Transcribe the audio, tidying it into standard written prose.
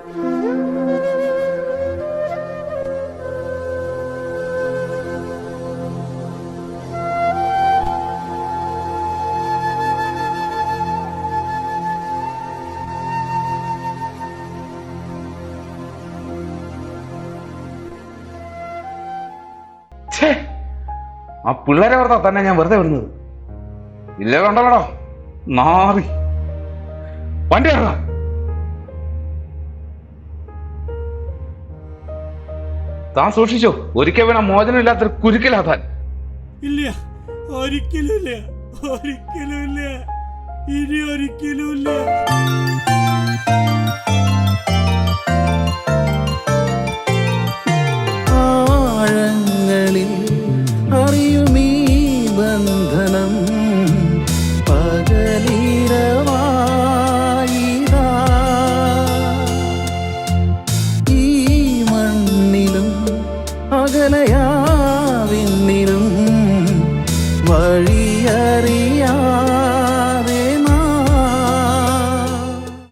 ആ പിള്ളേരെ വെറുതെ തന്നെ ഞാൻ വെറുതെ വിടുന്നത് ഇല്ല. കണ്ടല്ലോടോ നാറി വണ്ടി ഇറങ്ങ. താൻ സൂക്ഷിച്ചോ, ഒരിക്കൽ വീണ മോചനം ഇല്ലാത്തൊരു കുരുക്കിലാ താൻ. ഇല്ല, ഒരിക്കലും ഇല്ല, ഒരിക്കലും ഇല്ല, ഇനി ഒരിക്കലും ഇല്ല. ആഴങ്ങളിൽ അറിയുമീ ബന്ധനം പകലിരവായിതാ ഈ മണ്ണിലും അകലയാവിന്നിലും വഴി